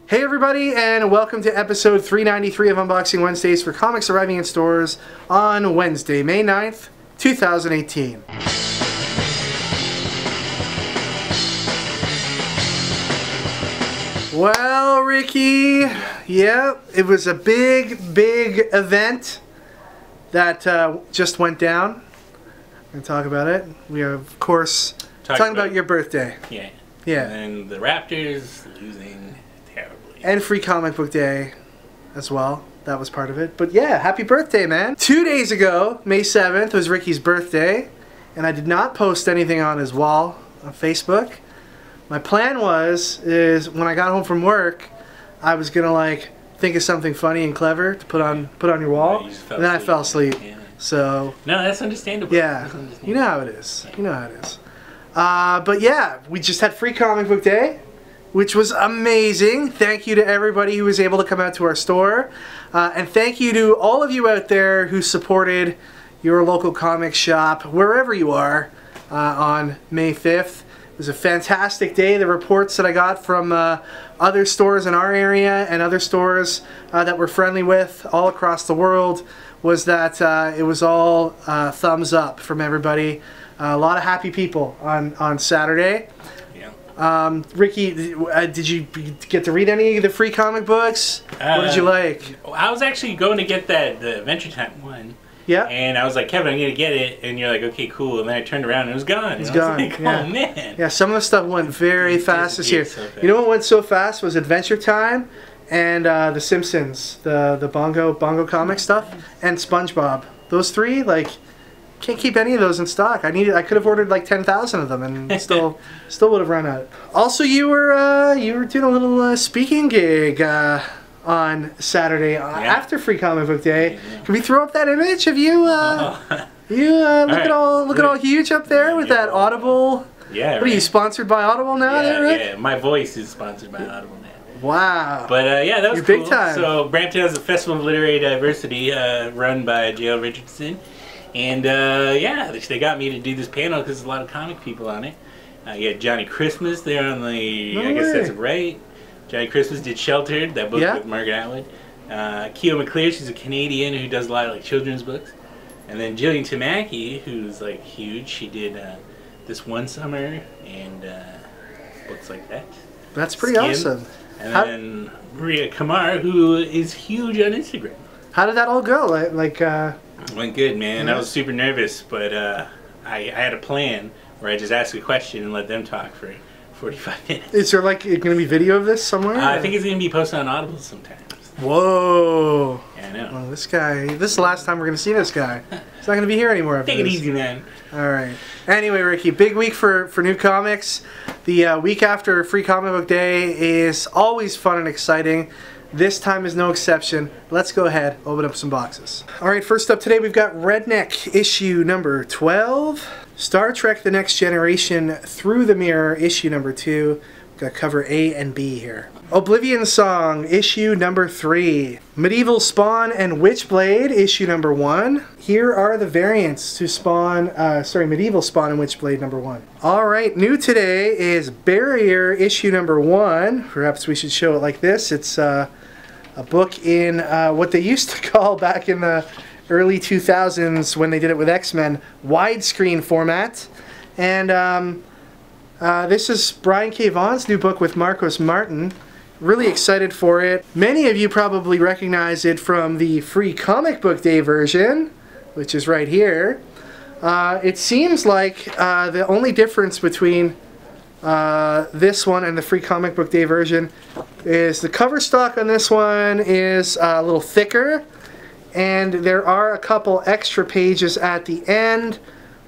Hey everybody, and welcome to episode 393 of Unboxing Wednesdays for comics arriving in stores on Wednesday, May 9th, 2018. Well, Ricky, yeah, it was a big event that just went down. I'm going to talk about it. We are, of course, talking about your birthday. Yeah. Yeah. And the Raptors losing terribly. And Free Comic Book Day as well. That was part of it. But yeah, happy birthday, man. 2 days ago, May 7th, was Ricky's birthday. And I did not post anything on his wall on Facebook. My plan is when I got home from work, I was going to like think of something funny and clever to put on your wall. And then I fell asleep. Yeah. So no, that's understandable. Yeah, that's understandable. You know how it is. You know how it is. But yeah, we just had Free Comic Book Day, which was amazing. Thank you to everybody who was able to come out to our store. And thank you to all of you out there who supported your local comic shop, wherever you are, on May 5th. It was a fantastic day. The reports that I got from other stores in our area and other stores that we're friendly with all across the world was that it was all thumbs up from everybody. A lot of happy people on Saturday. Yeah. Ricky, did you get to read any of the free comic books? What did you like? I was actually going to get the Adventure Time one. Yeah. And I was like, Kevin, I'm going to get it. And you're like, okay, cool. And then I turned around and it was gone. It's gone. Like, yeah. Oh, man. Yeah, some of the stuff went very fast this year. So you know what went so fast was Adventure Time and The Simpsons, the bongo comic stuff, and SpongeBob. Those three, like, can't keep any of those in stock. I could have ordered like 10,000 of them and still would have run out. Also, you were doing a little speaking gig on Saturday after Free Comic Book Day. Can we throw up that image of you? Look all huge up there with that Audible. Yeah. What are you, sponsored by Audible now? Yeah, Rick? yeah. My voice is sponsored by Audible now. Wow. But yeah, that was You're cool. big time. So Brampton has a Festival of Literary Diversity run by J.L. Richardson. And yeah, they got me to do this panel because there's a lot of comic people on it. You had Johnny Christmas there on the, I guess that's right. Johnny Christmas did Sheltered, that book with Margaret Atwood. Keo McClear, she's a Canadian who does a lot of like children's books. And then Jillian Tamaki, who's like huge, she did This One Summer and books like that. That's pretty awesome. And then Maria Kamar, who is huge on Instagram. How did that all go? Went good, man. I was super nervous, but I had a plan where I just asked a question and let them talk for 45 minutes. Is there like going to be video of this somewhere? I think it's going to be posted on Audible sometimes. Whoa. Yeah, I know. Well, this is the last time we're going to see this guy. He's not going to be here anymore. Take it easy, man. All right. Anyway, Ricky, big week for new comics. The week after Free Comic Book Day is always fun and exciting. This time is no exception. Let's go ahead, open up some boxes. All right, first up today we've got Redneck issue number 12. Star Trek The Next Generation Through the Mirror issue number 2. We've got cover A and B here. Oblivion Song issue number 3. Medieval Spawn and Witchblade issue number 1. Here are the variants to Spawn, Medieval Spawn and Witchblade number 1. All right, new today is Barrier issue number 1. Perhaps we should show it like this. It's a book in what they used to call back in the early 2000s when they did it with X-Men, widescreen format. And this is Brian K. Vaughan's new book with Marcos Martin. Really excited for it. Many of you probably recognize it from the Free Comic Book Day version, which is right here. It seems like the only difference between this one and the Free Comic Book Day version is the cover stock on this one is a little thicker, and there are a couple extra pages at the end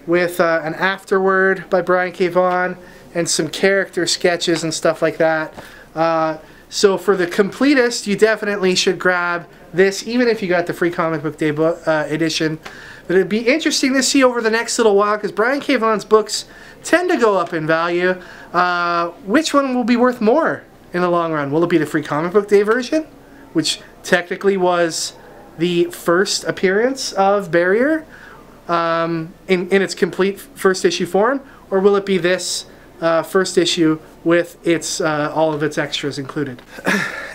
with an afterword by Brian K. Vaughan and some character sketches and stuff like that. So for the completist, you definitely should grab this, even if you got the Free Comic Book Day edition. But it'd be interesting to see over the next little while, because Brian K. Vaughan's books tend to go up in value. Which one will be worth more in the long run? Will it be the Free Comic Book Day version, which technically was the first appearance of Barrier in its complete first issue form, or will it be this first issue with its all of its extras included?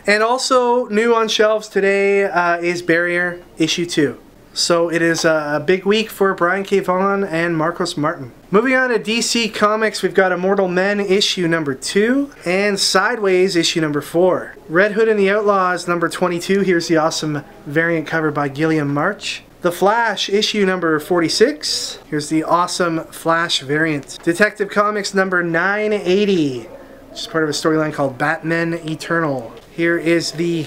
And also new on shelves today is Barrier issue 2. So it is a big week for Brian K. Vaughan and Marcos Martin. Moving on to DC Comics, we've got Immortal Men issue number 2 and Sideways issue number 4. Red Hood and the Outlaws number 22. Here's the awesome variant cover by Gilliam March. The Flash issue number 46. Here's the awesome Flash variant. Detective Comics number 980, which is part of a storyline called Batman Eternal. Here is the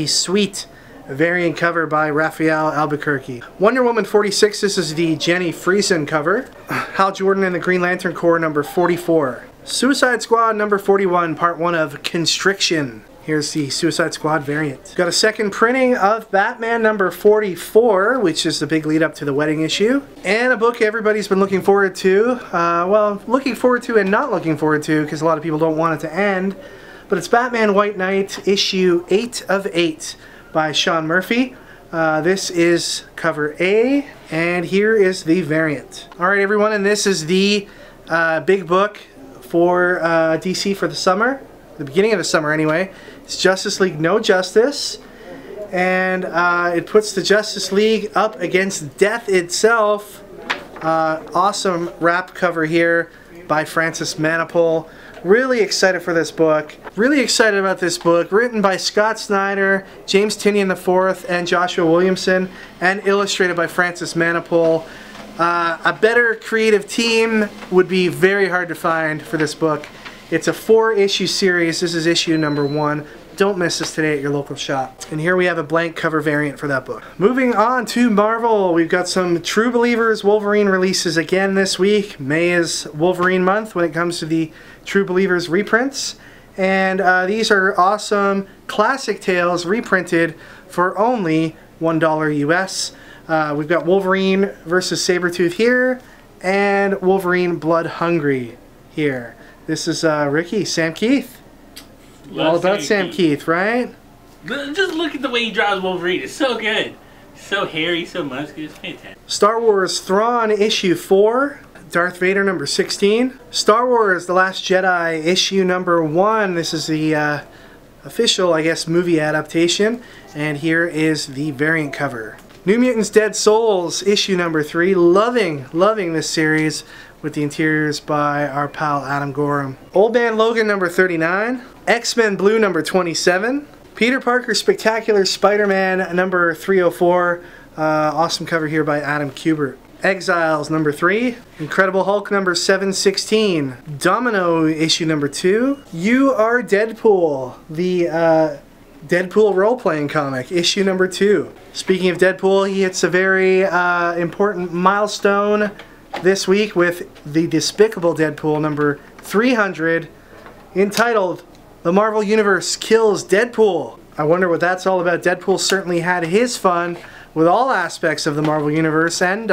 sweet variant cover by Raphael Albuquerque. Wonder Woman 46, this is the Jenny Friesen cover. Hal Jordan and the Green Lantern Corps number 44. Suicide Squad number 41, part 1 of Constriction. Here's the Suicide Squad variant. Got a second printing of Batman number 44, which is the big lead up to the wedding issue. And a book everybody's been looking forward to. Well, looking forward to and not looking forward to, because a lot of people don't want it to end. But it's Batman White Knight issue 8 of 8 by Sean Murphy. This is cover A, and here is the variant. Alright everyone, and this is the big book for DC for the summer, the beginning of the summer anyway. It's Justice League No Justice, and it puts the Justice League up against death itself. Awesome wrap cover here by Francis Manapul. Really excited for this book. Really excited about this book. Written by Scott Snyder, James Tynion IV, and Joshua Williamson, and illustrated by Francis Manapul. A better creative team would be very hard to find for this book. It's a 4-issue series. This is issue number 1. Don't miss this today at your local shop. And here we have a blank cover variant for that book. Moving on to Marvel, we've got some True Believers Wolverine releases again this week. May is Wolverine month when it comes to the True Believers reprints. And these are awesome classic tales reprinted for only $1 US. We've got Wolverine versus Sabretooth here, and Wolverine Blood Hungry here. This is Ricky, Sam Keith. All about Sam Keith, right? Just look at the way he draws Wolverine. It's so good. So hairy, so muscular. It's fantastic. Star Wars Thrawn issue 4. Darth Vader number 16. Star Wars The Last Jedi issue number 1. This is the official, I guess, movie adaptation. And here is the variant cover. New Mutants Dead Souls issue number 3. Loving this series with the interiors by our pal Adam Gorham. Old Man Logan number 39. X-Men Blue number 27. Peter Parker Spectacular Spider-Man number 304. Awesome cover here by Adam Kubert. Exiles number 3. Incredible Hulk number 716. Domino issue number 2. You Are Deadpool, the Deadpool role-playing comic, issue number 2. Speaking of Deadpool, he hits a very important milestone this week with the Despicable Deadpool number 300, entitled The Marvel Universe Kills Deadpool. I wonder what that's all about. Deadpool certainly had his fun with all aspects of the Marvel Universe and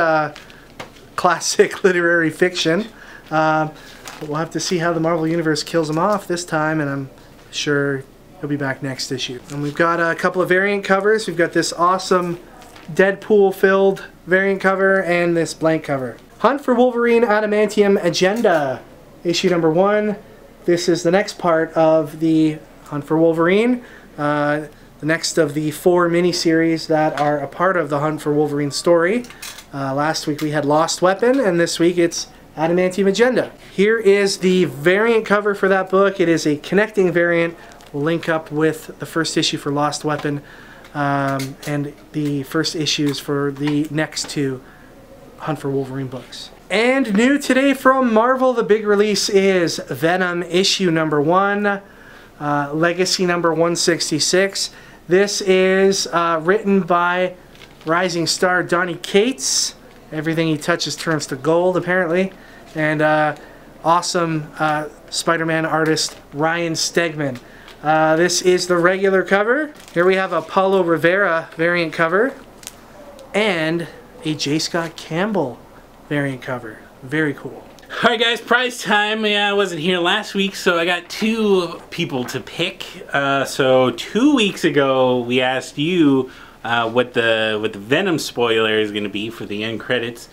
classic literary fiction. But we'll have to see how the Marvel Universe kills him off this time, and I'm sure he'll be back next issue. And we've got a couple of variant covers. We've got this awesome Deadpool-filled variant cover and this blank cover. Hunt for Wolverine Adamantium Agenda, issue number 1. This is the next part of the Hunt for Wolverine, the next of the 4 miniseries that are a part of the Hunt for Wolverine story. Last week we had Lost Weapon, and this week it's Adamantium Agenda. Here is the variant cover for that book. It is a connecting variant. We'll link up with the first issue for Lost Weapon and the first issues for the next 2 Hunt for Wolverine books. And new today from Marvel, the big release is Venom issue number 1, Legacy number 166. This is written by rising star Donny Cates. Everything he touches turns to gold, apparently. And awesome Spider-Man artist Ryan Stegman. This is the regular cover. Here we have a Paulo Rivera variant cover and a J. Scott Campbell variant cover. Very cool. Alright guys, prize time. Yeah, I wasn't here last week, so I got 2 people to pick. So 2 weeks ago, we asked you what the Venom spoiler is going to be for the end credits.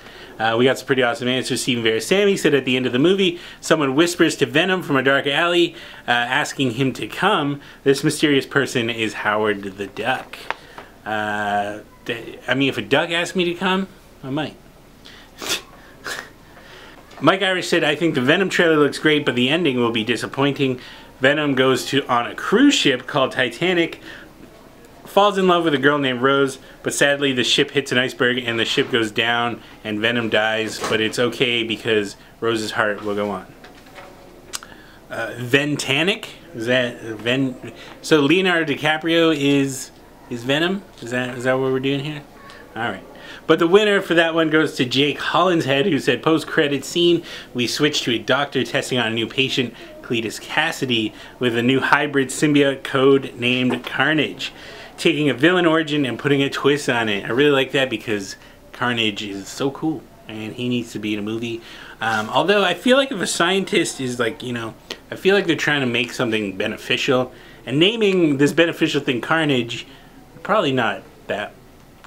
We got some pretty awesome answers. Stephen Verasamy said at the end of the movie, someone whispers to Venom from a dark alley, asking him to come. This mysterious person is Howard the Duck. I mean, if a duck asked me to come, I might. Mike Irish said, I think the Venom trailer looks great, but the ending will be disappointing. Venom goes on a cruise ship called Titanic, falls in love with a girl named Rose, but sadly the ship hits an iceberg and the ship goes down and Venom dies, but it's okay because Rose's heart will go on. Ventanic? Is that so Leonardo DiCaprio is Venom? Is that what we're doing here? Alright. But the winner for that one goes to Jake Hollinshead, who said, post-credit scene, we switched to a doctor testing on a new patient, Cletus Cassidy, with a new hybrid symbiote code named Carnage, taking a villain origin and putting a twist on it. I really like that because Carnage is so cool and he needs to be in a movie. Although I feel like if a scientist is like, you know, I feel like they're trying to make something beneficial, and naming this beneficial thing Carnage, probably not that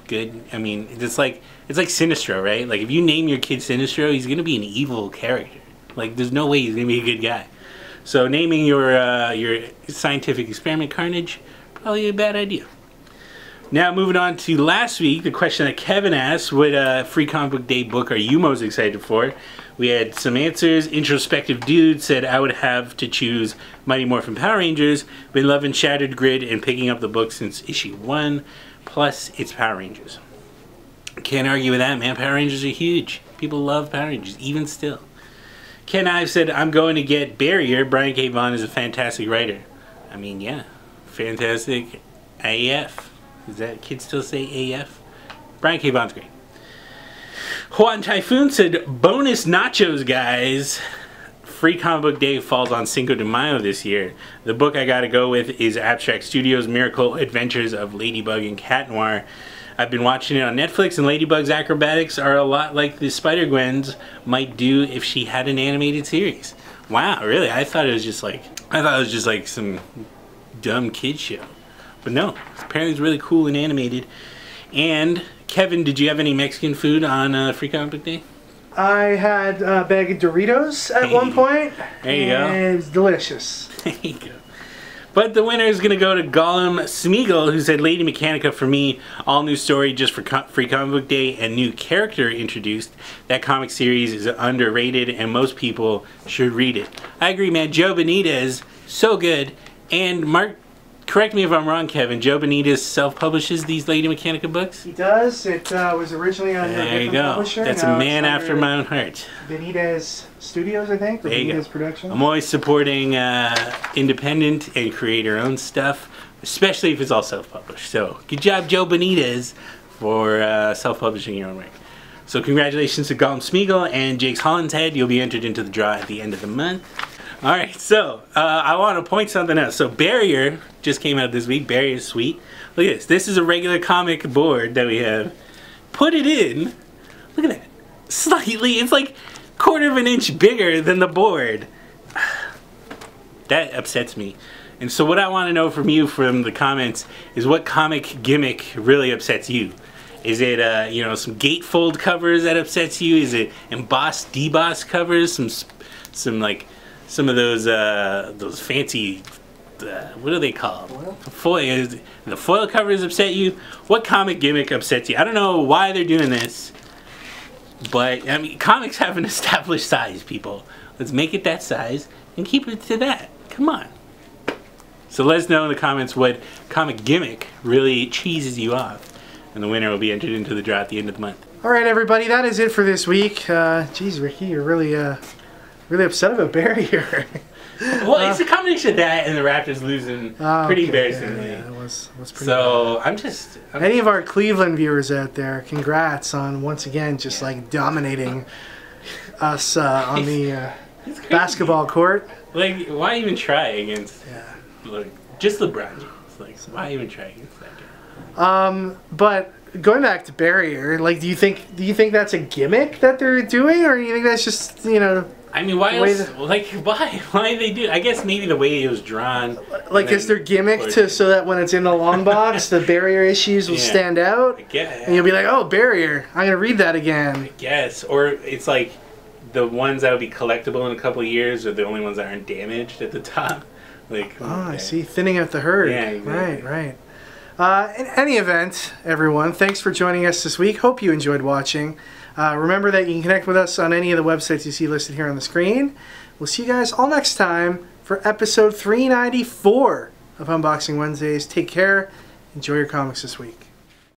good. I mean, it's like Sinestro, right? Like if you name your kid Sinestro, he's gonna be an evil character. Like there's no way he's gonna be a good guy. So naming your scientific experiment Carnage, probably a bad idea. Now moving on to last week, the question that Kevin asked, what Free Comic Book Day book are you most excited for? We had some answers. Introspective Dude said I would have to choose Mighty Morphin Power Rangers. Been loving Shattered Grid and picking up the book since issue 1. Plus, it's Power Rangers. Can't argue with that, man. Power Rangers are huge. People love Power Rangers, even still. Ken Ives said, I'm going to get Barrier. Brian K. Vaughan is a fantastic writer. I mean, yeah. Fantastic AF. Does that kid still say AF? Brian K. Vaughan's great. Juan Typhoon said, bonus nachos, guys. Free Comic Book Day falls on Cinco de Mayo this year. The book I gotta go with is Abstract Studios' Miracle Adventures of Ladybug and Cat Noir. I've been watching it on Netflix, and Ladybug's acrobatics are a lot like the Spider-Gwen's might do if she had an animated series. Wow, really? I thought it was just like some dumb kid show. But no, apparently it's really cool and animated. And Kevin, did you have any Mexican food on Free Comic Book Day? I had a bag of Doritos at one point. There you go. And it was delicious. There you go. But the winner is going to go to Gollum Smeagol, who said Lady Mechanica for me, all new story just for Free Comic Book Day and new character introduced. That comic series is underrated and most people should read it. I agree, man. Joe Benitez, so good. And Mark, correct me if I'm wrong, Kevin, Joe Benitez self-publishes these Lady Mechanica books? He does. It was originally on a different publisher. That's a man after my own heart. Benitez Studios, I think. Or there you Benitez go. Productions. I'm always supporting independent and creator-owned stuff, especially if it's all self-published. So, good job, Joe Benitez, for self-publishing your own work. So, congratulations to Gollum Smeagol and Jake Hollinshead. You'll be entered into the draw at the end of the month. Alright, so, I want to point something out. So, Barrier just came out this week. Barrier is sweet. Look at this. This is a regular comic board that we have. Put it in. Look at that. Slightly, it's like 1/4 of an inch bigger than the board. That upsets me. And so what I want to know from you from the comments is what comic gimmick really upsets you. Is it, you know, some gatefold covers that upsets you? Is it embossed, debossed covers? Some of those fancy, what do they call them? Foil. The foil covers upset you? What comic gimmick upsets you? I don't know why they're doing this, but I mean, comics have an established size, people. Let's make it that size and keep it to that. Come on. So let us know in the comments what comic gimmick really cheeses you off, and the winner will be entered into the draw at the end of the month. All right, everybody, that is it for this week. Geez, Ricky, you're really upset about Barrier. Well, it's a combination of that and the Raptors losing pretty embarrassingly. Yeah, it was pretty so bad. Any of our Cleveland viewers out there, congrats on once again just like dominating us on the basketball court. Like, why even try against like just LeBron James? Like, why even try against that guy? But going back to Barrier, like, do you think that's a gimmick that they're doing, or do you think that's just, you know? I mean, why else? Like, why? Why did they do? I guess maybe the way it was drawn. Like, is their gimmick so that when it's in the long box, the barrier issues will stand out? I guess. And you'll be like, oh, barrier. I'm gonna read that again. I guess. Or it's like the ones that will be collectible in a couple of years are the only ones that aren't damaged at the top. Like. Oh, I see. Thinning out the herd. Yeah. Exactly. Right. In any event, everyone, thanks for joining us this week. Hope you enjoyed watching. Remember that you can connect with us on any of the websites you see listed here on the screen. We'll see you guys all next time for episode 394 of Unboxing Wednesdays. Take care. Enjoy your comics this week.